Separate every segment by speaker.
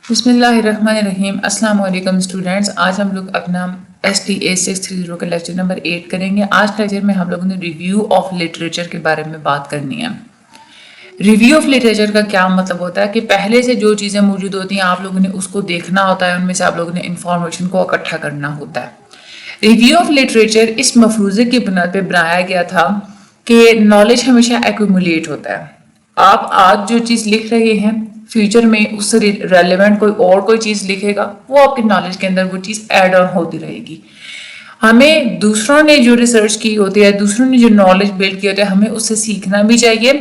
Speaker 1: बिस्मिल्लाहिर्रहमानिर्रहीम। अस्सलाम वालेकुम स्टूडेंट्स। आज हम लोग अपना STA 630 का लेक्चर नंबर 8 करेंगे। आज लेक्चर में हम लोगों ने रिव्यू ऑफ लिटरेचर के बारे में बात करनी है। रिव्यू ऑफ लिटरेचर का क्या मतलब होता है कि पहले से जो चीज़ें मौजूद होती हैं आप लोगों ने उसको देखना होता है, उनमें से आप लोगों ने इंफॉर्मेशन को इकट्ठा करना होता है। रिव्यू ऑफ लिटरेचर इस मफरूज़े की बुनियाद पर बनाया गया था कि नॉलेज हमेशा एक्यूमुलेट होता है। आप आज जो चीज़ लिख रहे हैं फ्यूचर में उससे रेलेवेंट कोई चीज़ लिखेगा, वो आपकी नॉलेज के अंदर वो चीज़ ऐड ऑन होती रहेगी। हमें दूसरों ने जो रिसर्च की होती है, दूसरों ने जो नॉलेज बिल्ड की होती है, हमें उससे सीखना भी चाहिए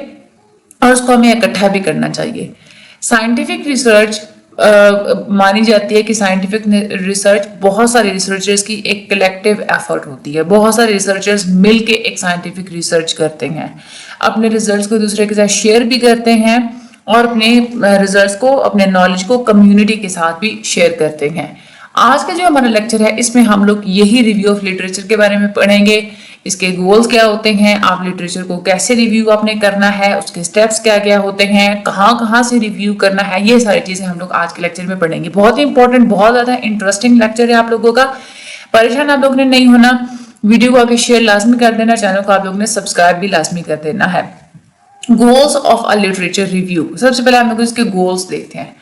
Speaker 1: और उसको हमें इकट्ठा भी करना चाहिए। साइंटिफिक रिसर्च मानी जाती है कि साइंटिफिक रिसर्च बहुत सारे रिसर्चर्स की एक कलेक्टिव एफर्ट होती है। बहुत सारे रिसर्चर्स मिलके एक साइंटिफिक रिसर्च करते हैं, अपने रिजल्ट्स को दूसरे के साथ शेयर भी करते हैं और अपने रिजल्ट्स को, अपने नॉलेज को कम्युनिटी के साथ भी शेयर करते हैं। आज का जो हमारा लेक्चर है इसमें हम लोग यही रिव्यू ऑफ लिटरेचर के बारे में पढ़ेंगे। इसके गोल्स क्या होते हैं, आप लिटरेचर को कैसे रिव्यू आपने करना है, उसके स्टेप्स क्या क्या होते हैं, कहाँ कहाँ से रिव्यू करना है, ये सारी चीजें हम लोग आज के लेक्चर में पढ़ेंगे। बहुत ही इंपॉर्टेंट, बहुत ज्यादा इंटरेस्टिंग लेक्चर है आप लोगों का। परेशान आप लोगों ने नहीं होना, वीडियो को आगे शेयर लाजमी कर देना, चैनल को आप लोगों ने सब्सक्राइब भी लाजमी कर देना है। Goals of a literature review, सबसे पहले हम लोग इसके गोल्स देखते हैं।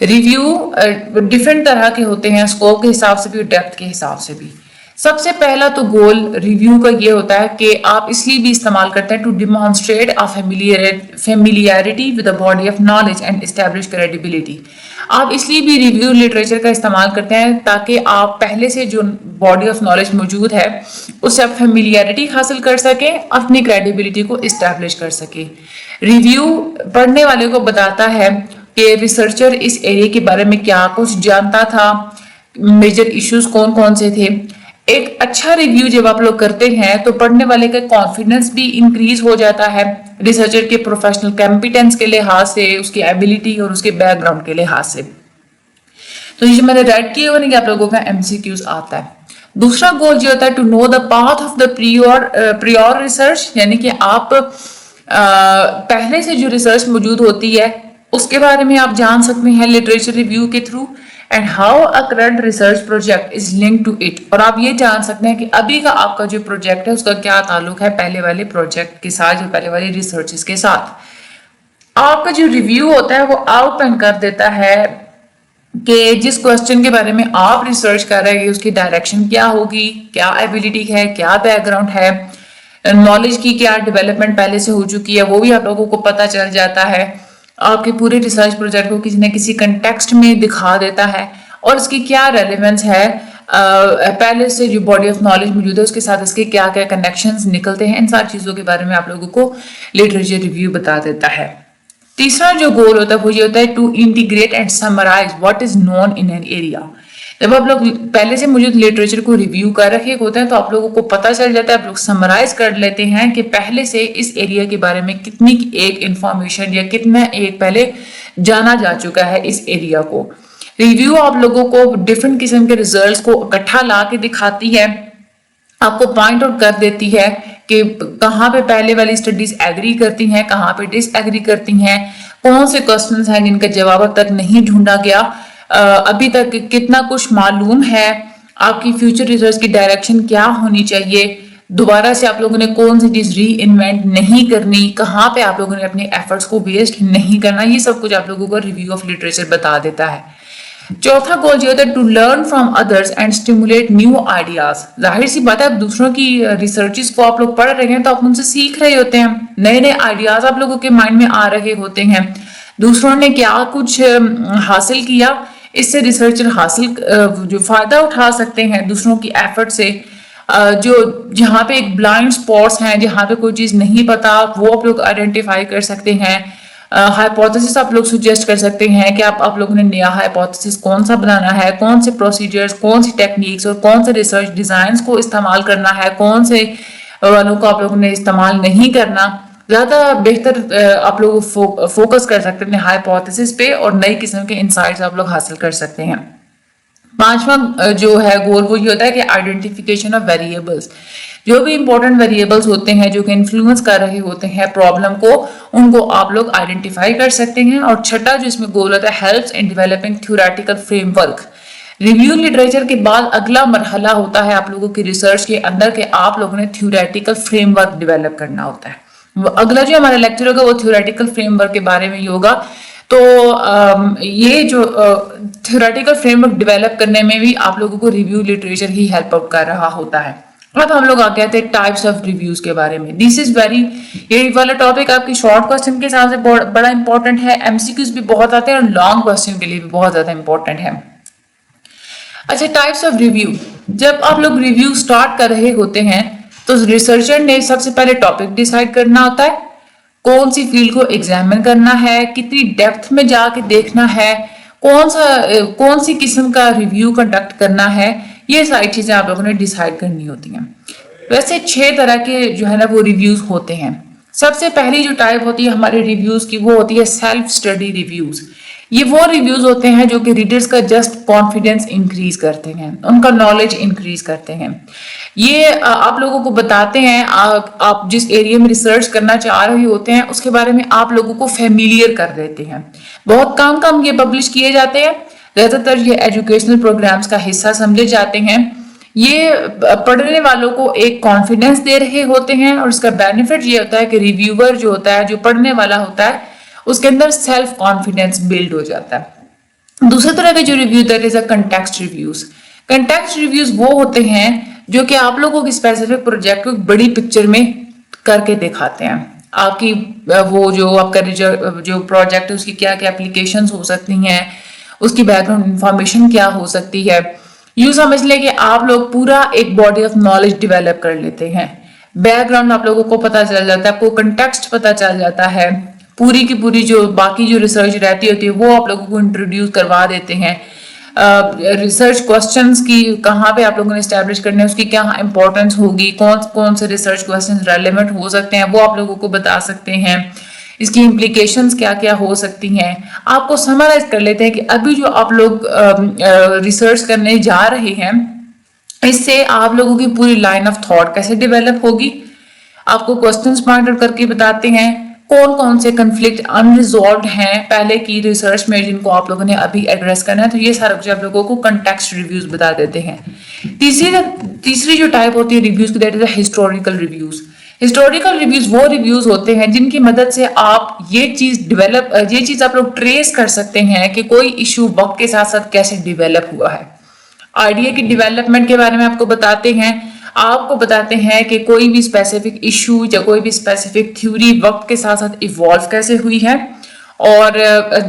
Speaker 1: रिव्यू डिफरेंट तरह के होते हैं, स्कोप के हिसाब से भी और डेप्थ के हिसाब से भी। सबसे पहला तो गोल रिव्यू का ये होता है कि आप इसलिए भी इस्तेमाल करते हैं to demonstrate a familiarity with the body of knowledge and establish credibility. आप इसलिए भी रिव्यू लिटरेचर का इस्तेमाल करते हैं ताकि आप पहले से जो बॉडी ऑफ नॉलेज मौजूद है उससे आप फेमिलियरिटी हासिल कर सकें, अपनी क्रेडिबिलिटी को इस्टेब्लिश कर सकें। रिव्यू पढ़ने वाले को बताता है कि रिसर्चर इस एरिया के बारे में क्या कुछ जानता था, मेजर इश्यूज कौन कौन से थे। एक अच्छा रिव्यू जब आप लोग करते हैं तो पढ़ने वाले का कॉन्फिडेंस भी इंक्रीज हो जाता है, रिसर्चर के प्रोफेशनल कॉम्पिटेंस के लिहाज से, उसकी एबिलिटी और उसके बैकग्राउंड के लिहाज से। तो ये जो मैंने रेड किए हुए कि आप लोगों का MCQs आता है। दूसरा गोल जो होता है to know the path of the prior research, यानी कि आप पहले से जो रिसर्च मौजूद होती है उसके बारे में आप जान सकते हैं लिटरेचर रिव्यू के through, and how a current research project is link to it. और आप ये जान सकते हैं कि अभी का आपका जो प्रोजेक्ट है उसका क्या ताल्लुक है पहले वाले प्रोजेक्ट के साथ, जो पहले वाले रिसर्चेस के साथ। आपका जो रिव्यू होता है वो आउटलाइन कर देता है कि जिस क्वेश्चन के बारे में आप रिसर्च कर रहे हैं उसकी डायरेक्शन क्या होगी, क्या एबिलिटी है, क्या बैकग्राउंड है, नॉलेज की क्या डेवलपमेंट पहले से हो चुकी है, वो भी आप लोगों को पता चल जाता है। आपके पूरे रिसर्च प्रोजेक्ट को किसी न किसी कंटेक्स्ट में दिखा देता है और इसकी क्या रेलेवेंस है, पहले से जो बॉडी ऑफ नॉलेज मौजूद है उसके साथ इसके क्या क्या कनेक्शंस निकलते हैं, इन सारी चीज़ों के बारे में आप लोगों को लिटरेचर रिव्यू बता देता है। तीसरा जो गोल होता है वो ये होता है to integrate and summarise what is known in an area. जब आप लोग पहले से मौजूद लिटरेचर को रिव्यू कर रखे होते हैं तो आप लोगों को पता चल जाता है, आप लोग समराइज कर लेते हैं कि पहले से इस एरिया के बारे में कितनी एक इंफॉर्मेशन या कितना एक पहले जाना जा चुका है इस एरिया को। रिव्यू आप लोगों को डिफरेंट किस्म के रिजल्ट्स को इकट्ठा ला के दिखाती है, आपको पॉइंट आउट कर देती है कि कहाँ पे पहले वाली स्टडीज एग्री करती हैं, कहाँ पे डिसएग्री करती हैं, कौन से क्वेश्चंस हैं जिनका जवाब अब तक नहीं ढूंढा गया, अभी तक कितना कुछ मालूम है, आपकी फ्यूचर रिसर्च की डायरेक्शन क्या होनी चाहिए, दोबारा से आप लोगों ने कौन सी चीज री इन्वेंट नहीं करनी, कहाँ पे आप लोगों ने अपने एफर्ट्स को वेस्ट नहीं करना, ये सब कुछ आप लोगों को रिव्यू ऑफ लिटरेचर बता देता है। चौथा गोल ये होता है to learn from others and stimulate new ideas. जाहिर सी बात है, आप दूसरों की रिसर्चेस को आप लोग पढ़ रहे हैं तो आप उनसे सीख रहे होते हैं, नए नए आइडियाज आप लोगों के माइंड में आ रहे होते हैं। दूसरों ने क्या कुछ हासिल किया, इससे रिसर्चर हासिल जो फायदा उठा सकते हैं दूसरों की एफर्ट से। जो जहाँ पे एक ब्लाइंड स्पॉट्स हैं, जहाँ पे कोई चीज़ नहीं पता, वो आप लोग आइडेंटिफाई कर सकते हैं। हाइपोथेसिस आप लोग सुजेस्ट कर सकते हैं कि आप लोगों ने नया हाइपोथेसिस कौन सा बनाना है, कौन से प्रोसीजर्स, कौन सी टेक्निक्स और कौन से रिसर्च डिजाइंस को इस्तेमाल करना है, कौन से वालों को आप लोगों ने इस्तेमाल नहीं करना। ज़्यादा बेहतर आप लोग फोकस कर सकते हैं हाइपोथेसिस पे और नई किस्म के इंसाइट्स आप लोग हासिल कर सकते हैं। पांचवा जो है गोल वो ये होता है कि आइडेंटिफिकेशन ऑफ वेरिएबल्स, जो भी इंपॉर्टेंट वेरिएबल्स होते हैं जो कि इन्फ्लुएंस कर रहे होते हैं प्रॉब्लम को, उनको आप लोग आइडेंटिफाई कर सकते हैं। और छठा जो इसमें गोल होता है helps in developing theoretical framework. Review literature के बाद अगला मरहला होता है आप लोगों की रिसर्च के अंदर के आप लोगों ने थ्योरेटिकल फ्रेमवर्क डेवलप करना होता है। अगला जो हमारा लेक्चर होगा वो थ्योरेटिकल फ्रेमवर्क के बारे में ही होगा। तो ये जो थ्योरेटिकल फ्रेमवर्क डेवलप करने में भी आप लोगों को रिव्यू लिटरेचर ही हेल्प आउट कर रहा होता है। अब हम लोग आगे आते हैं टाइप्स ऑफ रिव्यूज के बारे में। दिस इज वेरी, ये वाला टॉपिक आपकी शॉर्ट क्वेश्चन के हिसाब से बड़ा इंपॉर्टेंट है, एमसीक्यूज भी बहुत आते हैं और लॉन्ग क्वेश्चन के लिए भी बहुत ज्यादा इंपॉर्टेंट है। अच्छा, टाइप्स ऑफ रिव्यू। जब आप लोग रिव्यू स्टार्ट कर रहे होते हैं तो रिसर्चर ने सबसे पहले टॉपिक डिसाइड करना होता है, कौन सी फील्ड को एग्जामिन करना है, कितनी डेप्थ में जाके देखना है, कौन सी किस्म का रिव्यू कंडक्ट करना है, ये सारी चीजें आप लोगों ने डिसाइड करनी होती हैं। वैसे 6 तरह के जो है ना वो रिव्यूज होते हैं। सबसे पहली जो टाइप होती है हमारे रिव्यूज की वो होती है सेल्फ स्टडी रिव्यूज। ये वो रिव्यूज होते हैं जो कि रीडर्स का जस्ट कॉन्फिडेंस इंक्रीज करते हैं, उनका नॉलेज इंक्रीज करते हैं। ये आप लोगों को बताते हैं आप जिस एरिया में रिसर्च करना चाह रहे होते हैं उसके बारे में आप लोगों को फेमिलियर कर देते हैं। बहुत कम ये पब्लिश किए जाते हैं, ज्यादातर ये एजुकेशनल प्रोग्राम्स का हिस्सा समझे जाते हैं। ये पढ़ने वालों को एक कॉन्फिडेंस दे रहे होते हैं और इसका बेनिफिट ये होता है कि रिव्यूअर जो होता है, जो पढ़ने वाला होता है, उसके अंदर सेल्फ कॉन्फिडेंस बिल्ड हो जाता है। दूसरे तरह के जो review that is a context reviews. Context reviews वो होते हैं जो कि आप लोगों की स्पेसिफिक प्रोजेक्ट को बड़ी पिक्चर में करके दिखाते हैं। आपकी वो जो आपका जो प्रोजेक्ट है उसकी क्या क्या एप्लीकेशंस हो सकती हैं, उसकी बैकग्राउंड इंफॉर्मेशन क्या हो सकती है। यूं समझ लें कि आप लोग पूरा एक बॉडी ऑफ नॉलेज डेवलप कर लेते हैं। बैकग्राउंड आप लोगों को पता चल जाता है, आपको कंटेक्स्ट पता चल जाता है, पूरी की पूरी जो बाकी जो रिसर्च रहती होती है वो आप लोगों को इंट्रोड्यूस करवा देते हैं। रिसर्च क्वेश्चंस की कहाँ पे आप लोगों ने एस्टैब्लिश करने हैं, उसकी क्या इंपॉर्टेंस होगी, कौन कौन से रिसर्च क्वेश्चंस रेलेवेंट हो सकते हैं वो आप लोगों को बता सकते हैं। इसकी इम्प्लीकेशंस क्या क्या हो सकती हैं, आपको समराइज कर लेते हैं कि अभी जो आप लोग रिसर्च करने जा रहे हैं इससे आप लोगों की पूरी लाइन ऑफ थॉट कैसे डेवलप होगी। आपको क्वेश्चंस पॉइंट आउट करके बताते हैं कौन कौन से कंफ्लिक्ट अनरिजॉल्व्ड हैं पहले की रिसर्च में जिनको आप लोगों ने अभी एड्रेस करना है। तो ये सारा कुछ आप लोगों को कंटेक्स्ट रिव्यूज बता देते हैं। तीसरी जो टाइप होती है रिव्यूज की that is historical reviews. Historical reviews वो रिव्यूज होते हैं जिनकी मदद से आप ये चीज आप लोग ट्रेस कर सकते हैं कि कोई इशू वक्त के साथ साथ कैसे डिवेलप हुआ है। आइडिया की डेवलपमेंट के बारे में आपको बताते हैं, आपको बताते हैं कि कोई भी स्पेसिफिक इशू या कोई भी स्पेसिफिक थ्योरी वक्त के साथ साथ इवॉल्व कैसे हुई है। और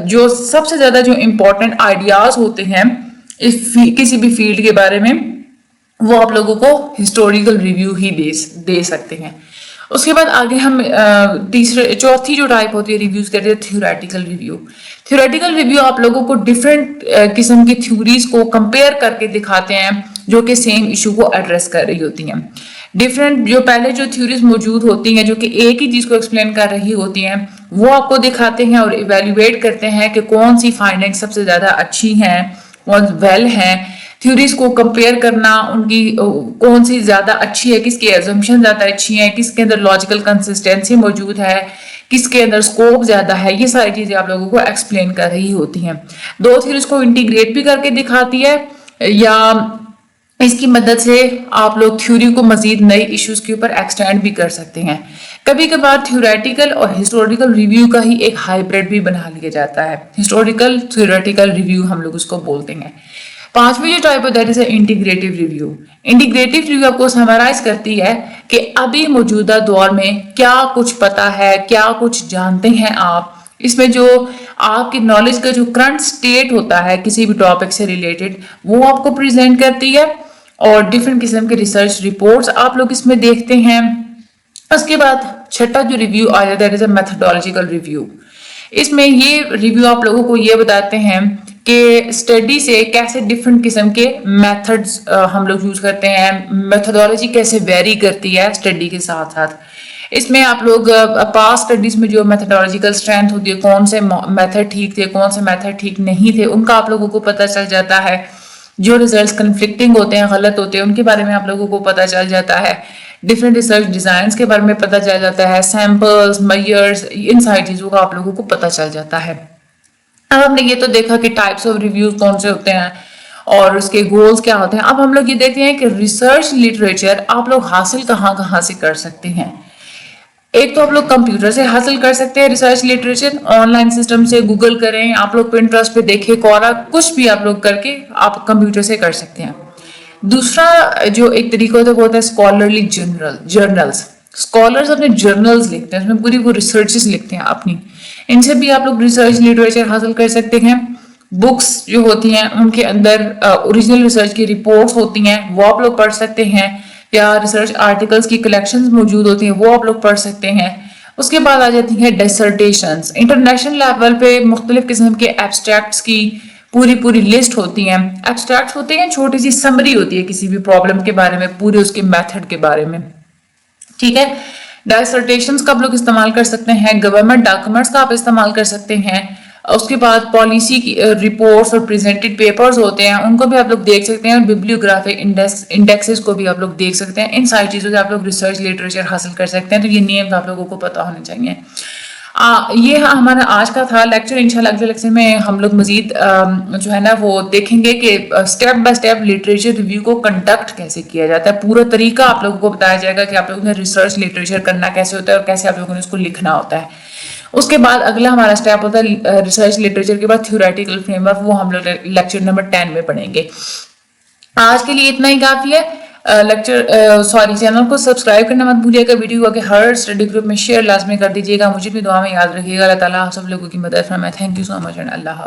Speaker 1: जो सबसे ज्यादा जो इम्पोर्टेंट आइडियाज होते हैं किसी भी फील्ड के बारे में वो आप लोगों को हिस्टोरिकल रिव्यू ही दे सकते हैं। उसके बाद आगे हम चौथी जो टाइप होती है रिव्यूज कहते हैं थ्योरेटिकल रिव्यू। थ्योरेटिकल रिव्यू आप लोगों को डिफरेंट किस्म की थ्योरीज को कंपेयर करके दिखाते हैं जो कि सेम इशू को एड्रेस कर रही होती हैं। डिफरेंट जो पहले जो थ्योरीज मौजूद होती हैं जो कि एक ही चीज को एक्सप्लेन कर रही होती हैं वो आपको दिखाते हैं और इवेल्युएट करते हैं कि कौन सी फाइंडिंग सबसे ज्यादा अच्छी हैं, कौन वेल हैं। थ्योरीज को कंपेयर करना, उनकी कौन सी ज्यादा अच्छी है, किसकी एजम्पशन ज्यादा अच्छी है, किसके अंदर लॉजिकल कंसिस्टेंसी मौजूद है, किसके अंदर स्कोप ज्यादा है, ये सारी चीजें आप लोगों को एक्सप्लेन कर रही होती हैं। दो थ्योरीज को इंटीग्रेट भी करके दिखाती है या इसकी मदद से आप लोग थ्योरी को मजीद नए इश्यूज के ऊपर एक्सटेंड भी कर सकते हैं। कभी कभार थ्योरेटिकल और हिस्टोरिकल रिव्यू का ही एक हाइब्रिड भी बना लिया जाता है। हिस्टोरिकल थ्योरेटिकल रिव्यू हम लोग उसको बोलते हैं। पांचवी जो टाइप है that is integrative review. Integrative review आपको समराइज करती है कि अभी मौजूदा दौर में क्या कुछ पता है, क्या कुछ जानते हैं आप। इसमें जो आपकी नॉलेज का जो करंट स्टेट होता है किसी भी टॉपिक से रिलेटेड वो आपको प्रेजेंट करती है और डिफरेंट किस्म के रिसर्च रिपोर्ट्स आप लोग इसमें देखते हैं। उसके बाद छठा जो रिव्यू आ जाता है that is a methodological review. इसमें ये रिव्यू आप लोगों को ये बताते हैं कि स्टडी से कैसे डिफरेंट किस्म के मेथड्स हम लोग यूज करते हैं, मेथोडोलॉजी कैसे वेरी करती है स्टडी के साथ साथ। इसमें आप लोग पास्ट स्टडीज में जो मेथोडोलॉजिकल स्ट्रेंथ होती है, कौन से मेथड ठीक थे, कौन से मेथड ठीक नहीं थे, उनका आप लोगों को पता चल जाता है। जो रिजल्ट्स कन्फ्लिक्टिंग होते हैं, गलत होते हैं, उनके बारे में आप लोगों को पता चल जाता है। डिफरेंट रिसर्च डिजाइन के बारे में पता चल जाता है, सैंपल्स, मेजर्स, इन सारी चीजों का आप लोगों को पता चल जाता है। अब हमने ये तो देखा कि टाइप्स ऑफ रिव्यूज कौन से होते हैं और उसके गोल्स क्या होते हैं। अब हम लोग ये देखते हैं कि रिसर्च लिटरेचर आप लोग हासिल कहाँ से कर सकते हैं। एक तो आप लोग कंप्यूटर से हासिल कर सकते हैं रिसर्च लिटरेचर, ऑनलाइन सिस्टम से गूगल करें, आप लोग पिंटरेस्ट पे देखें, कोरा, कुछ भी आप लोग करके आप कंप्यूटर से कर सकते हैं। दूसरा जो एक तरीका होता है वो होता है स्कॉलरली जर्नल्स। स्कॉलर्स अपने जर्नल्स लिखते हैं, उसमें पूरी वो रिसर्चेस लिखते हैं अपनी, इनसे भी आप लोग रिसर्च लिटरेचर हासिल कर सकते हैं। बुक्स जो होती हैं उनके अंदर ओरिजिनल रिसर्च की रिपोर्ट्स होती हैं, वो आप लोग पढ़ सकते हैं, या रिसर्च आर्टिकल्स की कलेक्शंस मौजूद होती हैं, वो आप लोग पढ़ सकते हैं। उसके बाद आ जाती हैं डिसर्टेशंस। इंटरनेशनल लेवल पे मुख्तलिफ किस्म के एब्स्ट्रैक्ट्स की पूरी लिस्ट होती हैं। एब्स्ट्रैक्ट्स होते हैं, छोटी सी समरी होती है किसी भी प्रॉब्लम के बारे में, पूरे उसके मेथड के बारे में, ठीक है। डिसर्टेशंस का आप लोग इस्तेमाल कर सकते हैं, गवर्नमेंट डॉक्यूमेंट्स का आप इस्तेमाल कर सकते हैं। उसके बाद पॉलिसी की रिपोर्ट्स और प्रेजेंटेड पेपर्स होते हैं, उनको भी आप लोग देख सकते हैं, और बिब्लियोग्राफिक इंडेक्सेस को भी आप लोग देख सकते हैं। इन सारी चीज़ों से आप लोग रिसर्च लिटरेचर हासिल कर सकते हैं। तो ये नेम्स आप लोगों को पता होने चाहिए। ये हमारा आज का था लेक्चर। इंशाल्लाह अगले लेक्चर में हम लोग मजीद जो है ना वो देखेंगे कि step by step literature review को कंडक्ट कैसे किया जाता है। पूरा तरीका आप लोगों को बताया जाएगा कि आप लोगों ने रिसर्च लिटरेचर करना कैसे होता है और कैसे आप लोगों ने उसको लिखना होता है। उसके बाद अगला हमारा स्टेप होता है रिसर्च लिटरेचर के बाद थ्योरेटिकल फ्रेमवर्क, वो हम लोग लेक्चर नंबर 10 में पढ़ेंगे। आज के लिए इतना ही काफी है। चैनल को सब्सक्राइब करना मत भूलिएगा। वीडियो को आगे हर स्टडी ग्रुप में शेयर लाजमी कर दीजिएगा। मुझे भी दुआ में याद रखिएगा। अल्लाह ताला आप सब लोगों की मदद फरमाए। Thank you so much and Allah.